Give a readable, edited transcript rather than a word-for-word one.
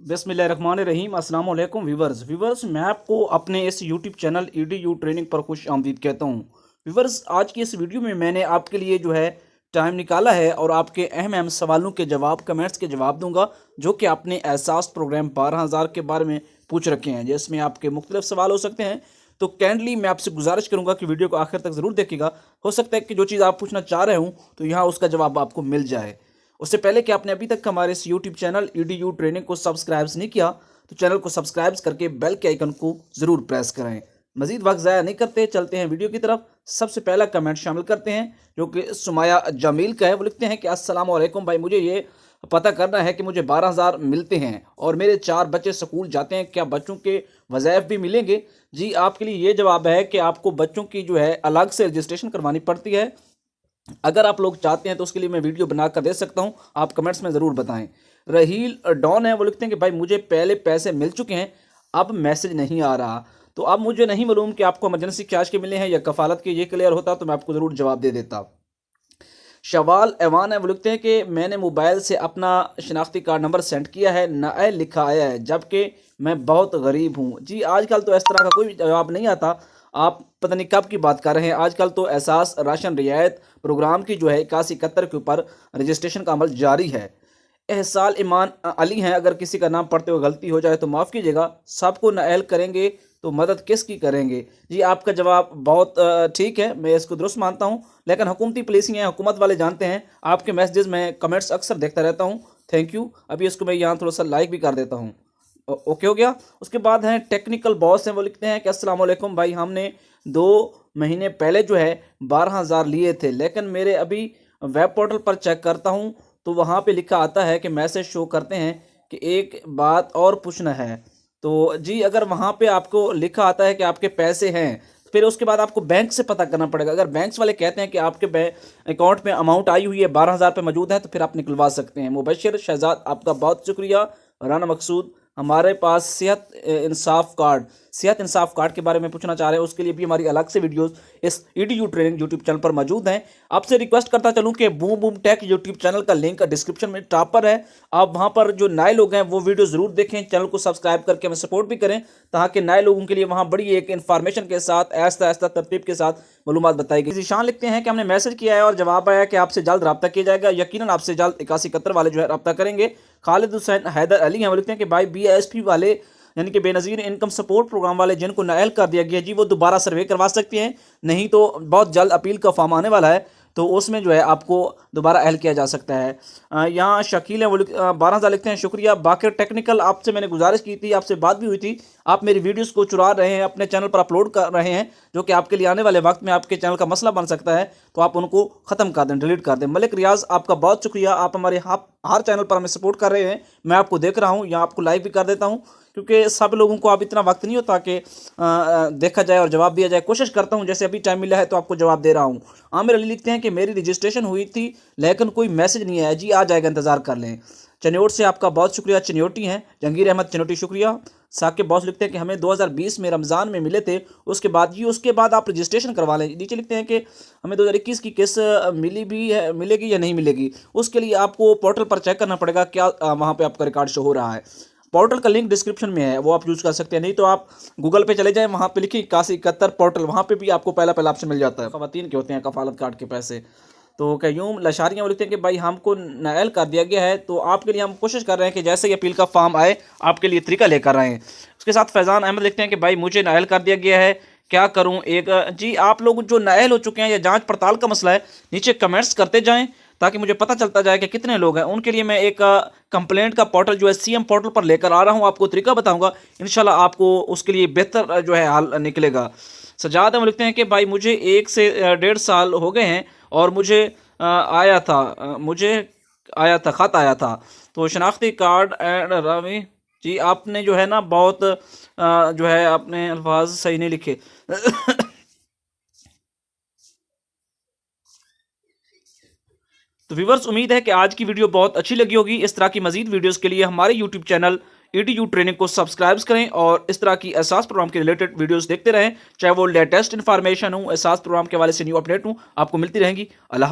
बिस्मिल्लाहिर्रहमानिर्रहीम। अस्सलाम वालेकुम व्यूवर्स मैं आपको अपने इस यूट्यूब चैनल EDU ट्रेनिंग पर खुश आमदीद कहता हूँ। व्यूवर्स, आज की इस वीडियो में मैंने आपके लिए जो है टाइम निकाला है और आपके अहम अहम सवालों के जवाब, कमेंट्स के जवाब दूंगा जो कि आपने एहसास प्रोग्राम 12,000 के बारे में पूछ रखे हैं, जिसमें आपके मुख्तलिफ सवाल हो सकते हैं। तो कैंडली मैं आपसे गुजारिश करूंगा कि वीडियो को आखिर तक ज़रूर देखिएगा। हो सकता है कि जो चीज़ आप पूछना चाह रहे हूँ तो यहाँ उसका जवाब आपको मिल जाए। उससे पहले कि आपने अभी तक हमारे इस यूट्यूब चैनल EDU ट्रेनिंग को सब्सक्राइब नहीं किया तो चैनल को सब्सक्राइब करके बेल के आइकन को ज़रूर प्रेस करें। मज़ीद वक्त ज़ाया नहीं करते, चलते हैं वीडियो की तरफ। सबसे पहला कमेंट शामिल करते हैं जो कि सुमाया जमील का है। वो लिखते हैं कि अस्सलाम वालेकुम भाई, मुझे ये पता करना है कि मुझे 12,000 मिलते हैं और मेरे 4 बच्चे स्कूल जाते हैं, क्या बच्चों के वज़ाइफ भी मिलेंगे? जी, आपके लिए ये जवाब है कि आपको बच्चों की जो है अलग से रजिस्ट्रेशन करवानी पड़ती है। अगर आप लोग चाहते हैं तो उसके लिए मैं वीडियो बना कर दे सकता हूं, आप कमेंट्स में ज़रूर बताएं। रहील डॉन है, वो लिखते हैं कि भाई मुझे पहले पैसे मिल चुके हैं, अब मैसेज नहीं आ रहा। तो अब मुझे नहीं मालूम कि आपको इमरजेंसी कैश के मिले हैं या कफालत के। ये क्लियर होता तो मैं आपको ज़रूर जवाब दे देता। शवाल एवान है, वो लिखते हैं कि मैंने मोबाइल से अपना शनाख्ती कार्ड नंबर सेंड किया है, नाअहल लिखा आया है, जबकि मैं बहुत गरीब हूँ। जी, आजकल तो इस तरह का कोई जवाब नहीं आता। आप पता नहीं कब की बात कर रहे हैं। आजकल तो एहसास राशन रियायत प्रोग्राम की जो है 8171 के ऊपर रजिस्ट्रेशन का अमल जारी है। एहसाल ईमान अली हैं, अगर किसी का नाम पढ़ते हुए गलती हो जाए तो माफ़ कीजिएगा। सबको नाअहल करेंगे तो मदद किसकी करेंगे? जी, आपका जवाब बहुत ठीक है, मैं इसको दुरुस्त मानता हूँ, लेकिन हुकूमती पुलिसिंग है, हुकूमत वाले जानते हैं। आपके मैसेजेस में कमेंट्स अक्सर देखता रहता हूँ, थैंक यू। अभी इसको मैं यहाँ थोड़ा सा लाइक भी कर देता हूँ। ओके हो गया। उसके बाद हैं टेक्निकल बॉस हैं, वो लिखते हैं कि अस्सलाम वालेकुम भाई, हमने 2 महीने पहले जो है 12,000 लिए थे, लेकिन मेरे अभी वेब पोर्टल पर चेक करता हूं तो वहां पे लिखा आता है कि मैसेज शो करते हैं कि एक बात और पूछना है। तो जी, अगर वहां पे आपको लिखा आता है कि आपके पैसे हैं, फिर उसके बाद आपको बैंक से पता करना पड़ेगा। अगर बैंक्स वाले कहते हैं कि आपके बैंक अकाउंट में अमाउंट आई हुई है 12,000 पे मौजूद है, तो फिर आप निकलवा सकते हैं। मुबशिर शहजाद, आपका बहुत शुक्रिया। राना मकसूद, हमारे पास सेहत इंसाफ कार्ड के बारे में पूछना चाह रहे हैं, उसके लिए भी हमारी अलग से वीडियोस इस EDU ट्रेनिंग यूट्यूब चैनल पर मौजूद हैं। आपसे रिक्वेस्ट करता चलूं कि boom boom take YouTube channel का लिंक डिस्क्रिप्शन में टॉप पर है। आप वहां पर जो नए लोग हैं वो वीडियो जरूर देखें, चैनल को सब्सक्राइब करके हमें सपोर्ट भी करें, ताकि नए लोगों के लिए वहां बड़ी एक इन्फॉर्मेशन के साथ ऐसा ऐसा तरतीब के साथ मालूमात बताई गई। जीशान लिखते हैं कि हमने मैसेज किया है और जवाब आया कि आपसे जल्द रब्ता किया जाएगा। यकीनन आपसे जल्द 8171 वाले जो है रब्ता करेंगे। खालिद हुसैन हैदर अली हैं, वो लिखते हैं कि भाई BISP वाले यानी कि बेनज़ीर इनकम सपोर्ट प्रोग्राम वाले जिनको नाअहल कर दिया गया, जी वो दोबारा सर्वे करवा सकते हैं, नहीं तो बहुत जल्द अपील का फॉर्म आने वाला है, तो उसमें जो है आपको दोबारा अहल किया जा सकता है। यहाँ शकील है, वो 12,000 लिखते हैं, शुक्रिया। बाकी टेक्निकल, आपसे मैंने गुजारिश की थी, आपसे बात भी हुई थी, आप मेरी वीडियोस को चुरा रहे हैं, अपने चैनल पर अपलोड कर रहे हैं, जो कि आपके लिए आने वाले वक्त में आपके चैनल का मसला बन सकता है, तो आप उनको ख़त्म कर दें, डिलीट कर दें। मलिक रियाज, आपका बहुत शुक्रिया, आप हमारे हर चैनल पर हमें सपोर्ट कर रहे हैं। मैं आपको देख रहा हूँ, यहाँ आपको लाइक भी कर देता हूँ, क्योंकि सब लोगों को अब इतना वक्त नहीं होता कि देखा जाए और जवाब दिया जाए। कोशिश करता हूं, जैसे अभी टाइम मिला है तो आपको जवाब दे रहा हूं। आमिर अली लिखते हैं कि मेरी रजिस्ट्रेशन हुई थी लेकिन कोई मैसेज नहीं आया। जी, आ जाएगा, इंतजार कर लें। चन्योट से आपका बहुत शुक्रिया, चन्योटी हैं, जंगीर अहमद चन्योटी, शुक्रिया। साकिब बॉस लिखते हैं कि हमें 2020 में रमज़ान में मिले थे, उसके बाद आप रजिस्ट्रेशन करवा लें। नीचे लिखते हैं कि हमें 2021 की किस्त मिलेगी या नहीं मिलेगी, उसके लिए आपको पोर्टल पर चेक करना पड़ेगा क्या वहाँ पर आपका रिकॉर्ड शो हो रहा है। पोर्टल का लिंक डिस्क्रिप्शन में है, वो आप यूज़ कर सकते हैं, नहीं तो आप गूगल पे चले जाएं, वहाँ पे लिखिए 8171 पोर्टल, वहाँ पे भी आपको पहला ऑप्शन मिल जाता है। ख़वातीन के होते हैं कफालत कार्ड के पैसे। तो क्यूम लशारियाँ वो लिखते हैं कि भाई हमको नाअहल कर दिया गया है, तो आपके लिए हम कोशिश कर रहे हैं कि जैसे ही अपील का फॉर्म आए आपके लिए तरीका लेकर आएँ। उसके साथ फैज़ान अहमद लिखते हैं कि भाई मुझे नाअहल कर दिया गया है, क्या करूँ? जी, आप लोग जो नाअहल हो चुके हैं या जाँच पड़ताल का मसला है, नीचे कमेंट्स करते जाएँ ताकि मुझे पता चलता जाए कि कितने लोग हैं। उनके लिए मैं एक कंप्लेंट का पोर्टल जो है CM पोर्टल पर लेकर आ रहा हूं, आपको तरीका बताऊंगा, इंशाल्लाह आपको उसके लिए बेहतर जो है हल निकलेगा। सजाद हम लिखते हैं कि भाई मुझे 1 से 1.5 साल हो गए हैं और मुझे खत आया था, तो शनाख्ती कार्ड एंड रवि। जी, आपने जो है ना बहुत जो है आपने अल्फाज सही नहीं लिखे। तो व्यूवर्स, उम्मीद है कि आज की वीडियो बहुत अच्छी लगी होगी। इस तरह की मजीद वीडियोस के लिए हमारे यूट्यूब चैनल EDU ट्रेनिंग को सब्सक्राइब करें और इस तरह की एहसास प्रोग्राम के रिलेटेड वीडियोस देखते रहें, चाहे वो लेटेस्ट इन्फॉर्मेशन हो, एहसास प्रोग्राम के हवाले से न्यू अपडेट हो, आपको मिलती रहेंगी। अल्लाह।